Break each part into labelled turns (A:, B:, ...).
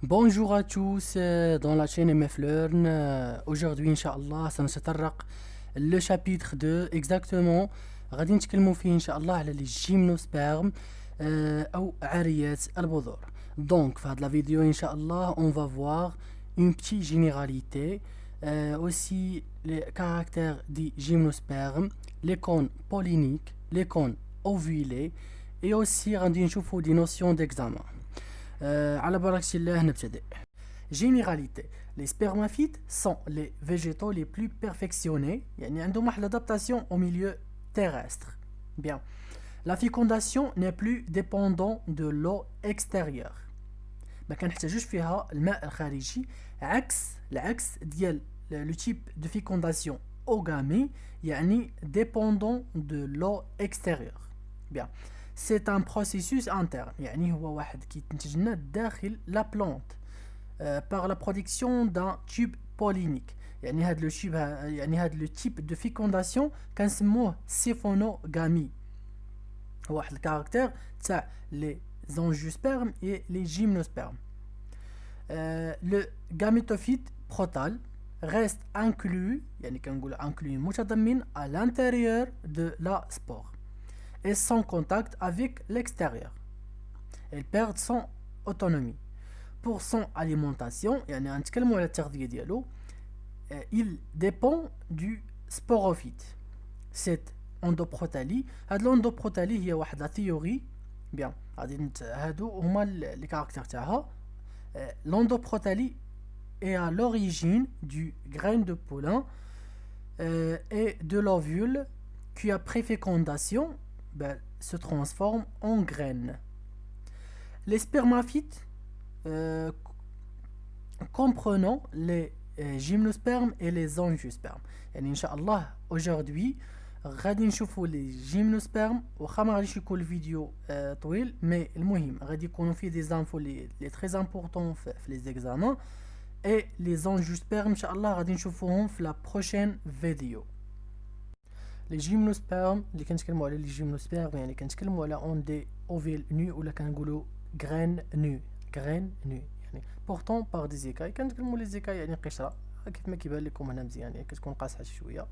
A: Bonjour à tous dans la chaîne MF Learn. Aujourd'hui, Inch'Allah, ça نتطرق le chapitre 2 exactement. غادي نتكلموا فيه إن شاء الله على les gymnospermes أو عاريات البذور. Donc, في هذه la vidéo, Inch'Allah, on va voir une petite généralité, aussi les caractères des gymnospermes, les cônes polliniques, les cônes ovulés, et aussi غادي نشوفوا des notions d'examen. على بركة الله نبتدئ. Généralité. Les spermaphites sont les végétaux les plus perfectionnés. يعني عندهم واحد l'adaptation au milieu terrestre. Bien. La fécondation n'est plus dépendant de l'eau extérieure. ما كنحتاجوش فيها الماء الخارجي العكس ديال le type de fécondation ogamie يعني dépendant de l'eau extérieure. Bien. C'est un processus interne يعني هو واحد كيتنتج لنا داخل لا بلانت par la production d'un tube pollinique. يعني هاد لو تيب يعني هاد لو تيب دو فيكونداسيون كنسموه سيفونوغامي. هو واحد الكاركتير تاع لي زونجيوسبرم et les gymnospermes. Le gamétophyte protal reste inclus يعني كنقول inclus متضمن à l'intérieur de la spore et sans contact avec l'extérieur. Elle perd son autonomie. Pour son alimentation, يعني غنتكلموا على التغذية ديالو, il dépend du sporophyte. Cette endoprotalie, هاد l'endoprotalie هي واحد لا ثيوري. بيان غادي هادو هما لي كاركتير تاعها. L'endoprotalie est à l'origine du grain de pollen et de l'ovule qui après fécondation se transforme en graines. Les spermaphites comprenant les gymnospermes et les angiospermes. يعني إن شاء الله aujourd'hui غادي نشوفوا لي جيمنوسبرم واخا ما غاديش يكون الفيديو طويل مي المهم غادي يكونوا فيه دي زانفو لي تري امبورطون في لي زيكزامان اي لي زانجيوسبرم ان شاء الله غادي نشوفوهم في لا بروشين فيديو. لي جيمنوسبرم اللي كنتكلموا على لي جيمنوسبرم يعني كنتكلموا على اون دي اوفيل نو ولا كنقولوا غرين نو يعني بورتون باغ دي زيكاي. كنتكلموا لي زيكاي يعني قشره كيف ما كيبان لكم هنا مزيان يعني كتكون قاصحه شويه.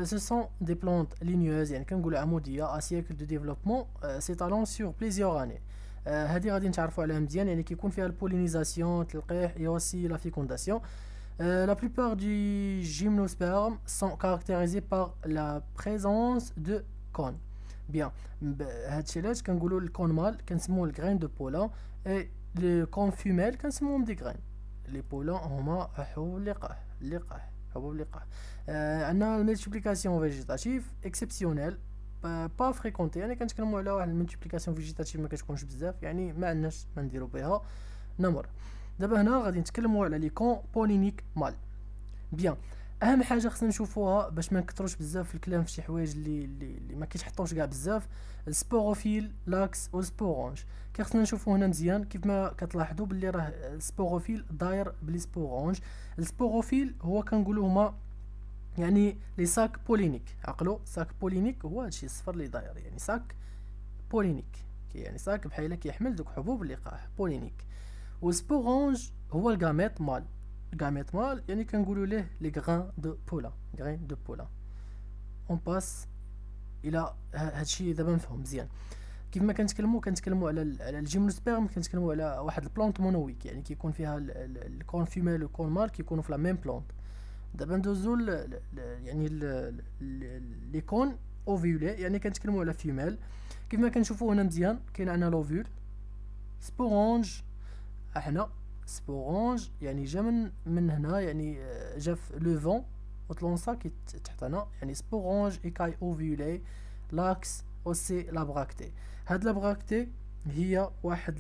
A: Ce sont des plantes ligneuses يعني كنقولوا عموديه à siècle de développement s'étalant sur plusieurs années. هذه غادي نتعرفوا عليها مزيان يعني كيكون فيها البولينيزاسيون تلقيح et aussi la fécondation. La plupart des gymnospermes sont caractérisés par la présence de cônes. Bien, هادشي علاش كنقولوا الكون مال كنسموه الغرين دو بولان et le cône femelle كنسموهم دي غرين. لي بولان هما حبوب اللقاح حبوب اللقاح. عندنا الملتيبليكاسيون فيجيتاتيف اكسبسيونيل با فريكونتي يعني كنتكلموا على واحد الملتيبليكاسيون فيجيتاتيف ما كتكونش بزاف يعني ما عندناش ما نديرو بها نمر. دابا هنا غادي نتكلموا على لي كون بولينيك مال. بيان اهم حاجه خصنا نشوفوها باش ما نكثروش بزاف في الكلام في شي حوايج اللي ما كيتحطوش كاع بزاف. السبوروفيل لاكس والسبورونج خصنا نشوفو هنا مزيان كيف ما كتلاحظوا باللي راه السبوروفيل داير بلي سبورونج. السبوروفيل هو كنقولوا هما يعني لي ساك بولينيك. عقلوا ساك بولينيك هو هادشي الصفر اللي داير يعني ساك بولينيك يعني ساك بحال كيحمل دوك حبوب اللقاح بولينيك. والسبورونج هو الغاميت مال. الغاميت مال يعني كنقولوا ليه لي غران دو بولا. اون باس الى هادشي دابا نفهم مزيان. كيف ما كنتكلموا على الجيمنوسبرم كنتكلموا على واحد البلانت مونويك يعني كيكون فيها الكون فيميل والكون مال كيكونوا في لا ميم بلانت. دابا ندوزو يعني لي كون اوفيولي يعني كنتكلموا على فيميل. كيف ما كنشوفوا هنا مزيان كاين عندنا لوفول سبورونج. احنا سبورونج يعني جا من هنا يعني جا في لو فون وطلونسا كي تحتنا يعني سبورونج ايكاي اوفيولي لاكس اوسي لابراكتي. هاد لابراكتي هي واحد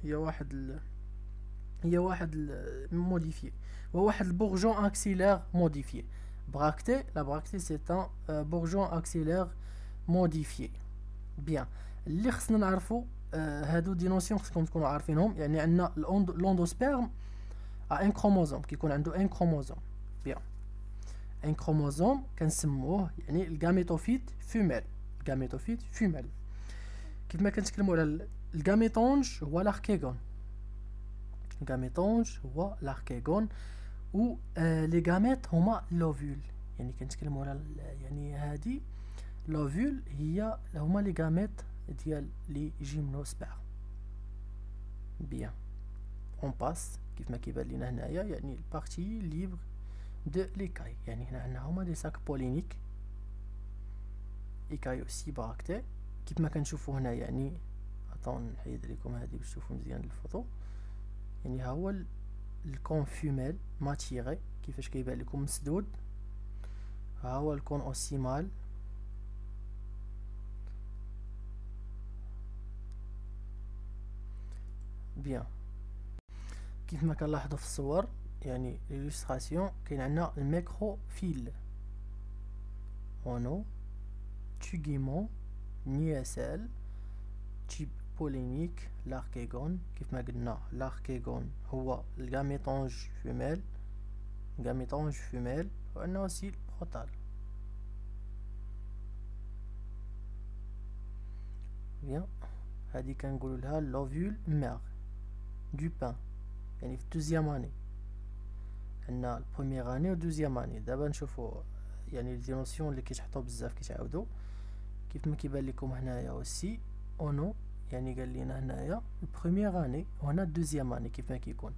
A: هي واحد موديفيي هو واحد البورجون اكسيلير موديفيي. لا براكتي سي ان بورجون اكسيلير موديفيي. بيان اللي خصنا نعرفو هادو دي نوسيون خصكم تكونوا عارفينهم. يعني عندنا لوندوسبيرم ان كروموزوم كيكون عنده ان كروموزوم. بيان ان كروموزوم كنسموه يعني الغاميتوفيت فيميل. كيف ما كنتكلموا على الجاميتونج هو الاركيغون. الجاميتونج هو الاركيغون و لي جاميت هما لوفول. يعني كنتكلموا على يعني هذه لوفول هما لي جاميت ديال لي جيمنوسبيرم. بيان اون باس كيف ما كيبان لينا هنايا يعني البارتي ليبر دو ليكاي. يعني هنا عندنا هما لي ساك بولينيك ايكاي اوسي باراكتير كيف ما كنشوفوا هنا. يعني اطون نحيد لكم هذه باش تشوفوا مزيان الفوتو. يعني ها هو الكون فيميل ماتيري كيفاش كيبان لكم مسدود. ها هو الكون اوسيمال. بيان كيف ما كنلاحظوا في الصور يعني الإليستراسيون كاين عندنا الميكروفيل اونو تيغيمون نياسال تيب بولينيك لاركيغون. كيف ما قلنا لاركيغون هو الجاميتونج فيميل وعندنا اوسي البروتال. بيان هذه كنقولوا لها لوفول مير دو بان. يعني في الدوزيام اني عندنا البروميير اني و دوزيام اني. دابا نشوفوا يعني دي نوسيون اللي كيتحطوا بزاف كيتعاودوا كيف ما كيبان لكم هنايا اوسي اونو. يعني قال لنا هنايا البروميير اني وهنا الدوزيام اني. كيف ما كيكون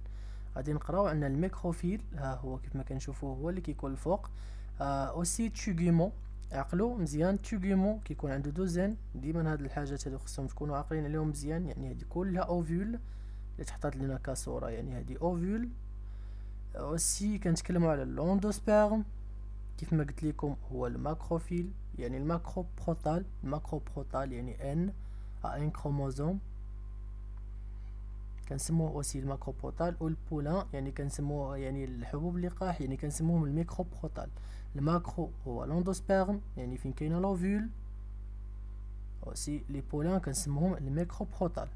A: غادي نقراو عندنا الميكروفيل. ها هو كيف ما كنشوفوا هو اللي كيكون الفوق. اوسي تيغيمون. عقلوا مزيان تيغيمون كيكون عنده دوزين. ديما هاد الحاجات هادو خصهم تكونوا عاقلين عليهم مزيان. يعني هذه كلها اوفول اللي تحطات لنا كصوره. يعني هذه اوفول. اوسي كنتكلموا على اللوندوسبيرم كيف ما قلت لكم هو الماكروفيل. يعني الماكرو بروتال يعني ان ان كروموزوم كنسموه اوسي الماكرو بروتال. والبولان يعني كنسموه يعني الحبوب اللقاح يعني كنسموهم الميكرو بروتال. الماكرو هو لوندوسبيرم يعني فين كاينه لوفول. اوسي لي بولان كنسموهم الميكرو بروتال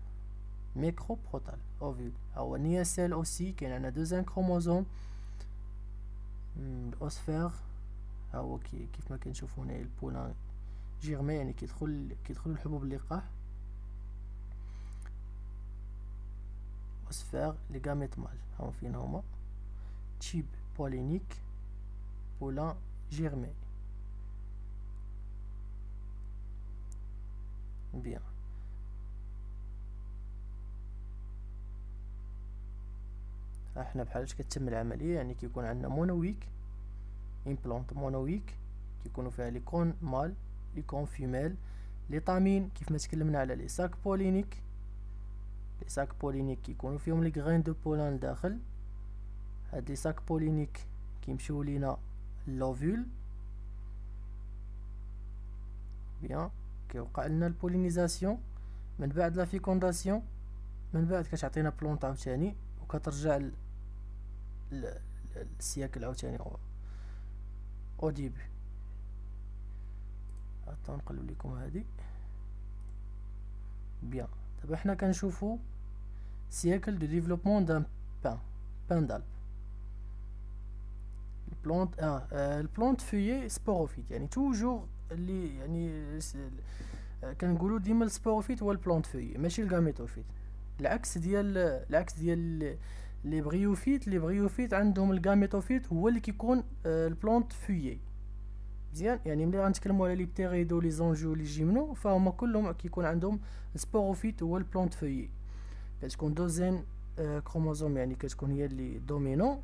A: اوفول. هو نياسيل اوسي كاين عندنا دوزان كروموزوم الاوسفير. ها هو كيف ما كنشوفوا هنا البولان جيرمي يعني كيدخل الحبوب اللقاح. اوسفير لي غاميت مال ها فين هما تيب بولينيك بولان جيرمي. بيان احنا بحالاش كتتم العمليه. يعني كيكون عندنا مونويك امبلانت مونويك كيكونوا فيها لي كون مال لي كون فيميل. لي طامين كيف ما تكلمنا على لي ساك بولينيك كيكونوا فيهم لي غرين دو بولان لداخل. هاد لي ساك بولينيك كيمشيو لينا لوفول. بيان كيوقع لنا البولينيزاسيون من بعد لا فيكونداسيون. من بعد كتعطينا بلونط عاوتاني وكترجع السياكل عاوتاني او ديبي. حتى نقلب لكم هذه. بيان دابا حنا كنشوفوا سياكل دو ديفلوبمون دان بان دالب. البلونت فيي سبوروفيت. يعني توجور اللي يعني كنقولوا ديما السبوروفيت هو البلونت فيي ماشي الغاميتوفيت. العكس ديال لي بريوفيت عندهم الغاميتوفيت هو اللي كيكون البلونت فيي. مزيان يعني ملي غنتكلموا على لي بتيريدو لي زونجو لي جيمنو فهما كلهم كيكون عندهم السبوروفيت هو البلونت فيي. كتكون دوزين كروموزوم يعني كتكون هي اللي دومينون.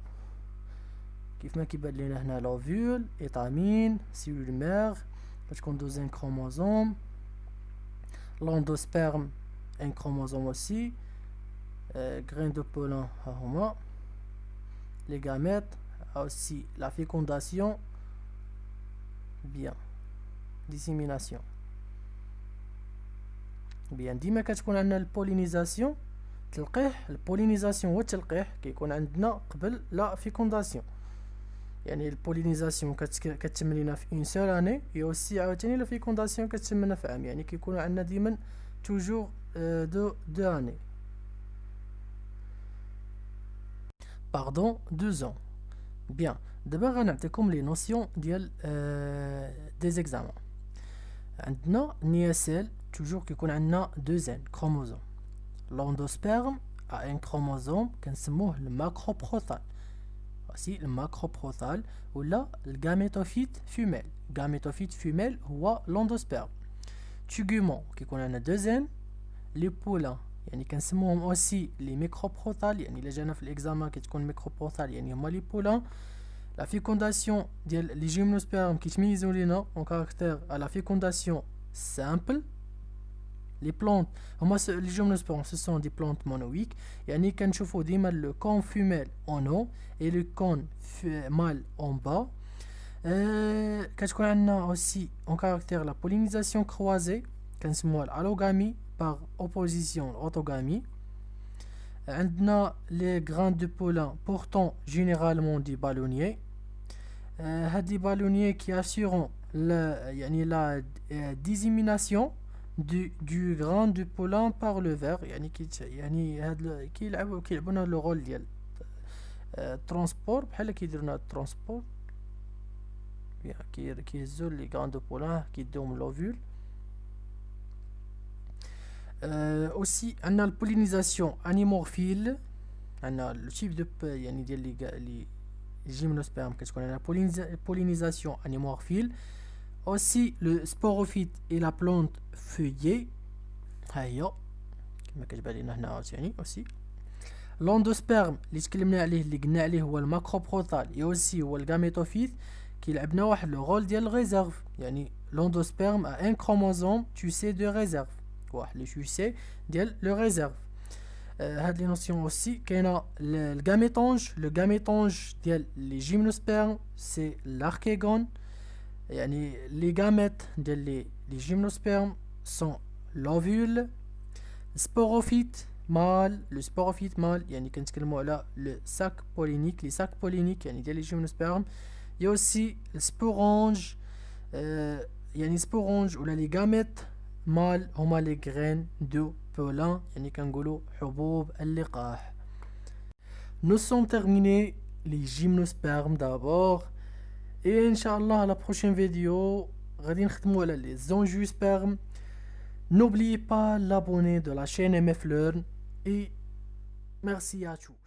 A: كيف ما كيبان لينا هنا لوفول ايتامين سيلول مير كتكون دوزين كروموزوم. لوندوسبيرم ان كروموزوم aussi. grain de pollen ها هما les gamètes aussi la fécondation. bien dissémination. bien ديما كتكون عندنا البولينيزاسيون تلقيح. البولينيزاسيون هو التلقيح كيكون عندنا قبل لا فيكونداسيون. يعني البولينيزاسيون كتتم لينا في اون سول اني اي اوسي عاوتاني لا فيكونداسيون كتتم لنا في عام. يعني كيكونوا عندنا ديما توجور دو اني باردون 2 ans. بيان دابا غنعطيكم لي نوسيون ديال دي زيكزامان. عندنا نياسيل توجور كيكون عندنا دوزين كروموزوم. l'endosperme a un chromosome كنسموه الماكروبروثال. voici الماكروبروثال ولا الجاميتوفيت فيميل. جاميتوفيت فيميل هو l'endosperme. تيغومون كيكون عندنا دوزين. لي بولان يعني كنسموهم اوسي لي ميكروبروثال، يعني الا جانا في الاكزامان كتكون ميكروبروثال يعني هما لي بولان. لا فيكونداسيون ديال لي جيمنوسبيرم كيتميزوا لينا اون كاركتير على لا فيكونداسيون سامبل. لي بلونت هما لي جيمنوسبيرم سو سون دي بلونت مونويك، يعني كنشوفوا ديما لو كون فيميل اون او اي لو كون مال اون با. كتكون عندنا اوسي اون كاركتير لا بولينيزاسيون كروازي كنسموها الالوغامي par opposition orthogamie. عندنا les grains de pollen portant généralement des ballonniers. هاد les ballonniers qui assurent la dissémination du grain de pollen par le ver، يعني هاد كيلعبوا لنا لو رول ديال ترونسبور، بحال كيديروا لنا الترونسبور كيهزوا لي grains de pollen كيديوهم l'ovule. aussi on a la pollinisation anémorphile. on a le type de يعني ديال لي gymnosperme كتكون عندنا pollinisation anémorphile. aussi le sporophyte et la plante feuillée ها هي كما كتبان لنا هنا عاوتاني. aussi l'endosperme اللي تكلمنا عليه اللي قلنا عليه هو الماكروبروثال، aussi هو الجاميتوفيت كيلعبنا واحد لو رول ديال الريزيرف. يعني l'endosperme a un chromosome tu sais de réserve، واحد لي شوسي ديال لو ريزيرف. هاد لي نوسيون اوسي كاينه الغاميتونج. لو غاميتونج ديال لي جيمنوسبيرم سي لاركيغون، يعني لي غاميت ديال لي جيمنوسبيرم سون لوفول. سبوروفيت مال، لو سبوروفيت مال يعني كنتكلموا على لو ساك بولينيك، لي ساك بولينيك يعني ديال لي جيمنوسبيرم. يا اوسي سبورونج، يعني سبورونج ولا لي غاميت مال هما لي غرين دو بولان، يعني كنقولوا حبوب اللقاح. Nous sommes terminés les gymnospermes d'abord et inchallah la prochaine vidéo غادي نخدموا على les angiospermes. N'oubliez pas l'abonner de la chaîne MF Learn et merci à tous.